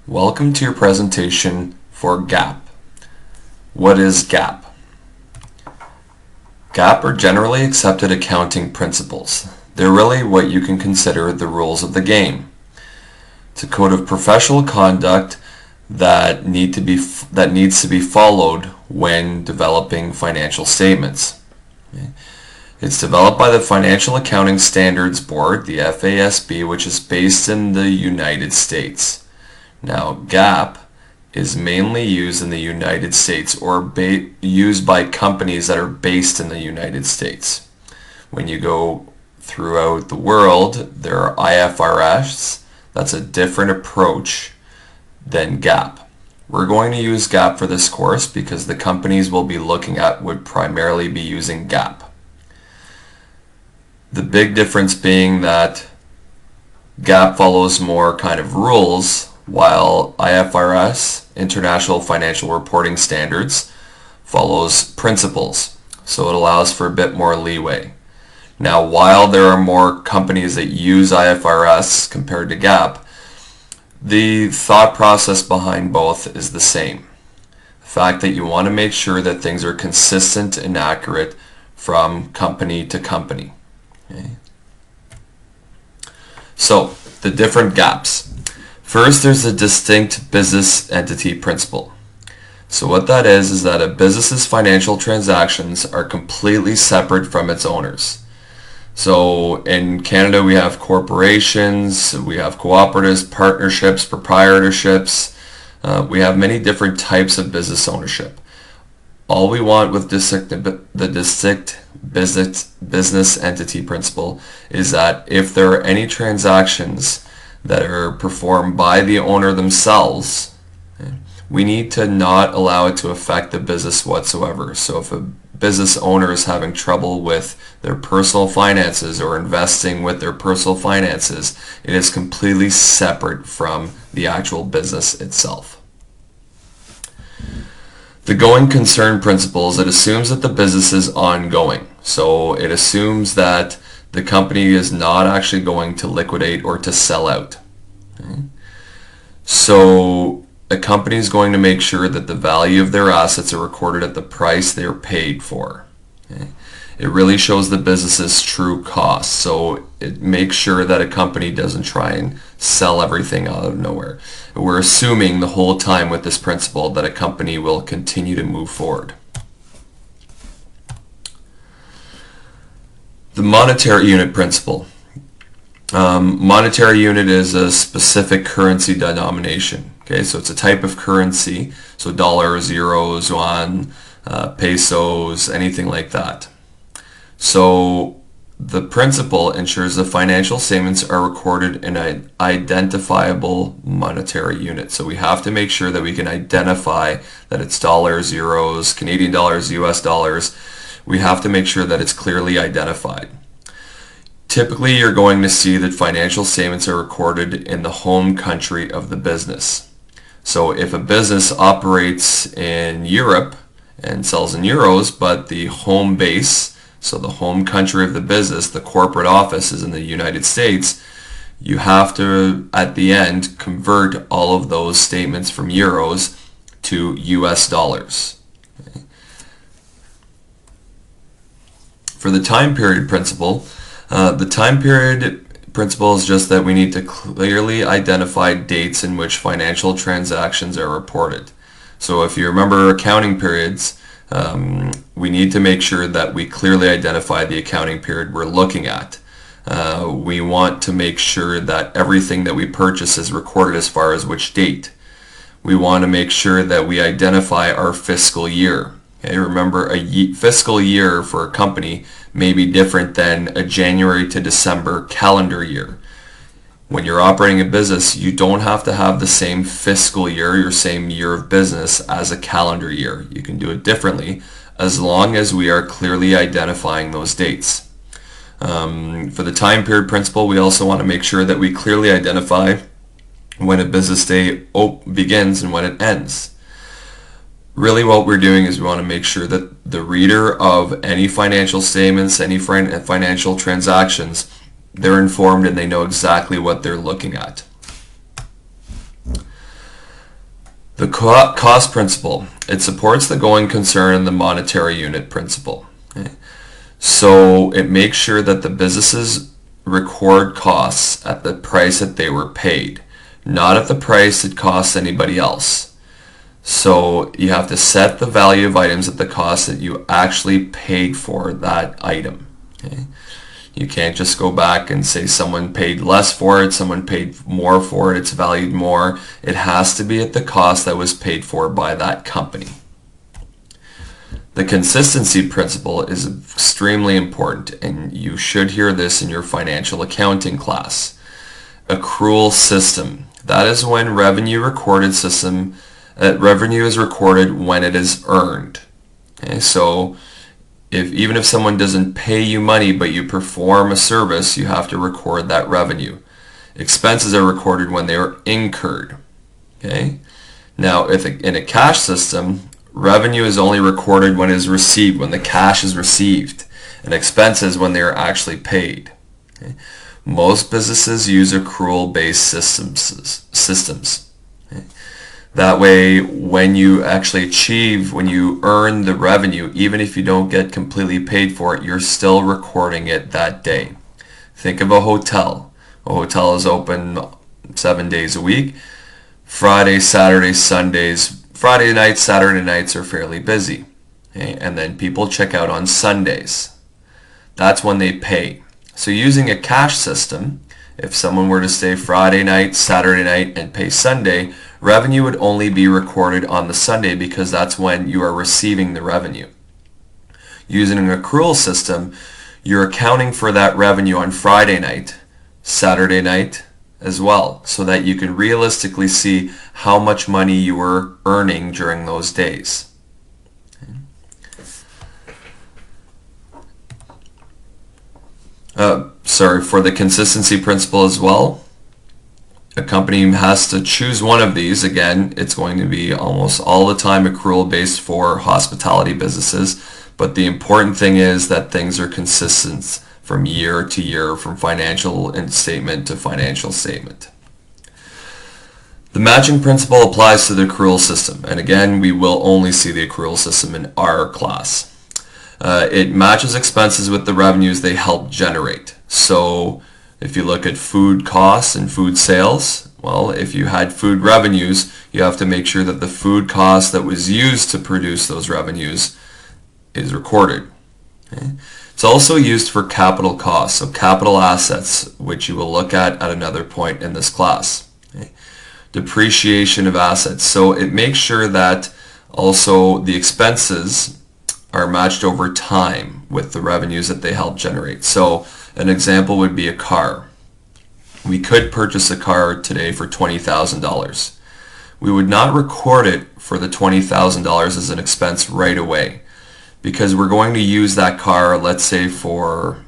Welcome to your presentation for GAAP. What is GAAP? GAAP are generally accepted accounting principles. They're really what you can consider the rules of the game. It's a code of professional conduct that needs to be followed when developing financial statements. Okay. It's developed by the Financial Accounting Standards Board, the FASB, which is based in the United States. Now, GAAP is mainly used in the United States or used by companies that are based in the United States. When you go throughout the world, there are IFRS. That's a different approach than GAAP. We're going to use GAAP for this course because the companies we'll be looking at would primarily be using GAAP. The big difference being that GAAP follows more kind of rules, while IFRS, International Financial Reporting Standards, follows principles. So it allows for a bit more leeway. Now, while there are more companies that use IFRS compared to GAAP, the thought process behind both is the same. The fact that you want to make sure that things are consistent and accurate from company to company. Okay. So, the different GAPs. First, there's the distinct business entity principle. So what that is that a business's financial transactions are completely separate from its owners. So in Canada, we have corporations, we have cooperatives, partnerships, proprietorships. We have many different types of business ownership. All we want with the distinct business entity principle is that if there are any transactions that are performed by the owner themselves, we need to not allow it to affect the business whatsoever. So if a business owner is having trouble with their personal finances or investing with their personal finances, it is completely separate from the actual business itself. The going concern principle, it assumes that the business is ongoing. So it assumes that the company is not actually going to liquidate or to sell out. Okay. So a company is going to make sure that the value of their assets are recorded at the price they're paid for. Okay. It really shows the business's true costs. So it makes sure that a company doesn't try and sell everything out of nowhere. We're assuming the whole time with this principle that a company will continue to move forward. The monetary unit principle. Monetary unit is a specific currency denomination. Okay, so it's a type of currency. So dollars, euros, yuan, pesos, anything like that. So the principle ensures the financial statements are recorded in an identifiable monetary unit. So we have to make sure that we can identify that it's dollars, euros, Canadian dollars, US dollars. We have to make sure that it's clearly identified. Typically, you're going to see that financial statements are recorded in the home country of the business. So if a business operates in Europe and sells in euros, but the home base, so the home country of the business, the corporate office is in the United States, you have to, at the end, convert all of those statements from euros to US dollars. Okay. For the time period principle, the time period principle is just that we need to clearly identify dates in which financial transactions are reported. So if you remember accounting periods, we need to make sure that we clearly identify the accounting period we're looking at. We want to make sure that everything that we purchase is recorded as far as which date. We want to make sure that we identify our fiscal year. Okay, remember, a fiscal year for a company may be different than a January to December calendar year. When you're operating a business, you don't have to have the same fiscal year, your same year of business as a calendar year. You can do it differently as long as we are clearly identifying those dates. For the time period principle, we also want to make sure that we clearly identify when a business day begins and when it ends. Really what we're doing is we want to make sure that the reader of any financial statements, any financial transactions, they're informed and they know exactly what they're looking at. The cost principle, it supports the going concern and the monetary unit principle. Okay? So it makes sure that the businesses record costs at the price that they were paid, not at the price it costs anybody else. So you have to set the value of items at the cost that you actually paid for that item. Okay? You can't just go back and say someone paid less for it, someone paid more for it, it's valued more. It has to be at the cost that was paid for by that company. The consistency principle is extremely important, and you should hear this in your financial accounting class. Accrual system. That is when revenue is recorded when it is earned. Okay, so even if someone doesn't pay you money but you perform a service, you have to record that revenue. Expenses are recorded when they are incurred. Okay? Now, in a cash system, revenue is only recorded when it is received, when the cash is received, and expenses when they are actually paid. Okay? Most businesses use accrual-based systems. Okay? That way, when you actually when you earn the revenue, even if you don't get completely paid for it, you're still recording it that day. Think of a hotel. A hotel is open 7 days a week. Friday, Saturday, Sundays. Friday nights, Saturday nights are fairly busy. Okay? And then people check out on Sundays. That's when they pay. So using a cash system, if someone were to stay Friday night, Saturday night, and pay Sunday, revenue would only be recorded on the Sunday because that's when you are receiving the revenue. Using an accrual system, you're accounting for that revenue on Friday night, Saturday night as well, so that you can realistically see how much money you were earning during those days. For the consistency principle as well, a company has to choose one of these. Again, it's going to be almost all the time accrual based for hospitality businesses, but the important thing is that things are consistent from year to year, from financial statement to financial statement. The matching principle applies to the accrual system, and again, we will only see the accrual system in our class. It matches expenses with the revenues they help generate. So if you look at food costs and food sales, well, if you had food revenues, you have to make sure that the food cost that was used to produce those revenues is recorded. Okay? It's also used for capital costs, so capital assets, which you will look at another point in this class. Okay? Depreciation of assets. So it makes sure that also the expenses are matched over time with the revenues that they help generate. So an example would be a car. We could purchase a car today for $20,000. We would not record it for the $20,000 as an expense right away because we're going to use that car, let's say, for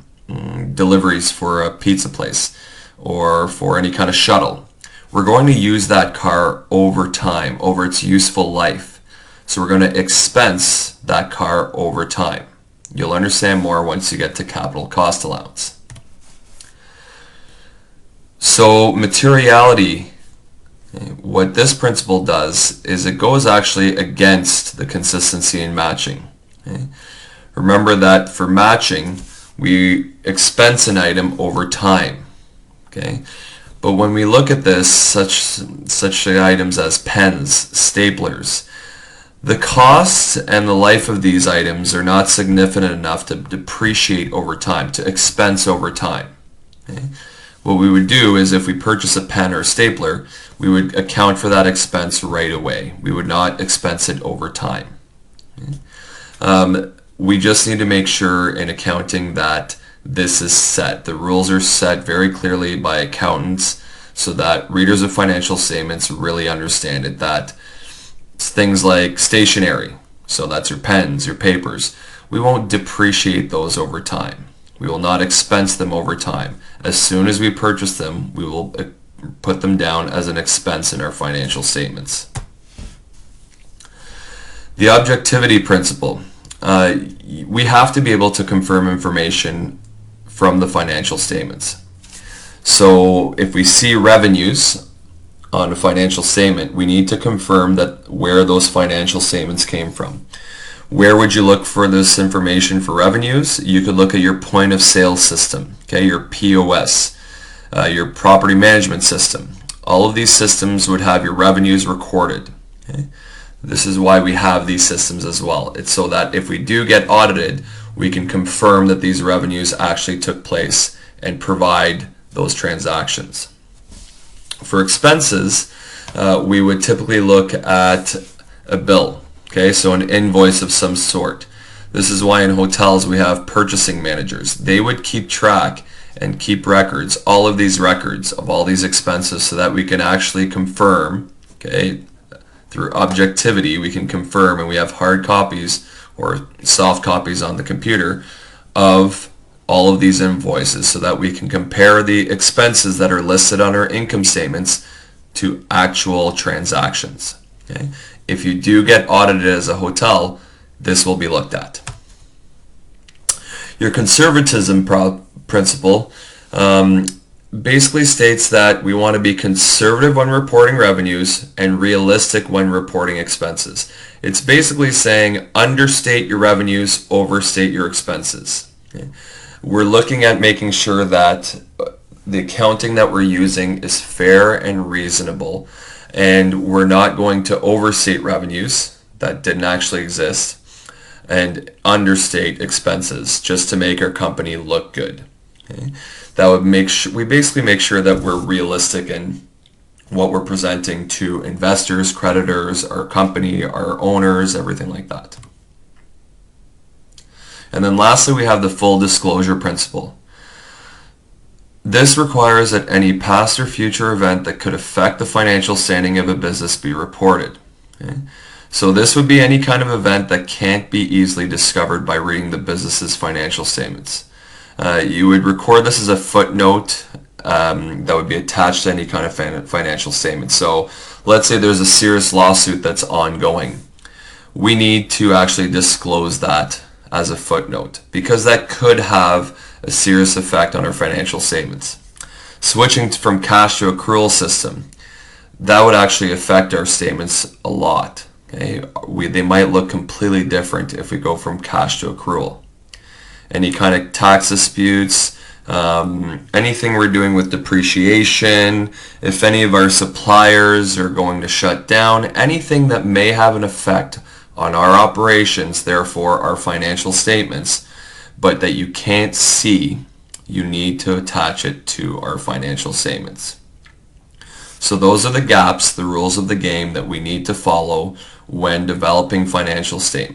deliveries for a pizza place or for any kind of shuttle. We're going to use that car over time, over its useful life. So we're going to expense that car over time. You'll understand more once you get to capital cost allowance. So materiality, what this principle does is it goes actually against the consistency in matching. Remember that for matching, we expense an item over time. Okay? But when we look at this, such items as pens, staplers, the cost and the life of these items are not significant enough to depreciate over time, to expense over time. Okay? What we would do is if we purchase a pen or a stapler, we would account for that expense right away. We would not expense it over time. Okay? We just need to make sure in accounting that this is set. The rules are set very clearly by accountants so that readers of financial statements really understand it, that things like stationery, so that's your pens, your papers, we won't depreciate those over time. We will not expense them over time. As soon as we purchase them, we will put them down as an expense in our financial statements. The objectivity principle. We have to be able to confirm information from the financial statements. So if we see revenues on a financial statement, we need to confirm that where those financial statements came from. Where would you look for this information for revenues? You could look at your point of sale system, okay, your POS, your property management system. All of these systems would have your revenues recorded. Okay? This is why we have these systems as well. It's so that if we do get audited, we can confirm that these revenues actually took place and provide those transactions. For expenses, we would typically look at a bill. Okay, so an invoice of some sort. This is why in hotels we have purchasing managers. They would keep track and keep records, all of these records of all these expenses, so that we can actually confirm, okay, through objectivity, we can confirm, and we have hard copies or soft copies on the computer of all of these invoices, so that we can compare the expenses that are listed on our income statements to actual transactions. Okay? If you do get audited as a hotel, this will be looked at. Your conservatism principle basically states that we want to be conservative when reporting revenues and realistic when reporting expenses. It's basically saying understate your revenues, overstate your expenses. Okay? We're looking at making sure that the accounting that we're using is fair and reasonable, and we're not going to overstate revenues that didn't actually exist and understate expenses just to make our company look good. Okay? That would we basically make sure that we're realistic in what we're presenting to investors, creditors, our company, our owners, everything like that. And then lastly, we have the full disclosure principle. This requires that any past or future event that could affect the financial standing of a business be reported. Okay? So this would be any kind of event that can't be easily discovered by reading the business's financial statements. You would record this as a footnote that would be attached to any kind of financial statement. So let's say there's a serious lawsuit that's ongoing. We need to actually disclose that as a footnote, because that could have a serious effect on our financial statements. Switching from cash to accrual system, that would actually affect our statements a lot. Okay? They might look completely different if we go from cash to accrual. Any kind of tax disputes, anything we're doing with depreciation, if any of our suppliers are going to shut down, anything that may have an effect on our operations, therefore our financial statements, but that you can't see, you need to attach it to our financial statements. So those are the gaps, the rules of the game that we need to follow when developing financial statements.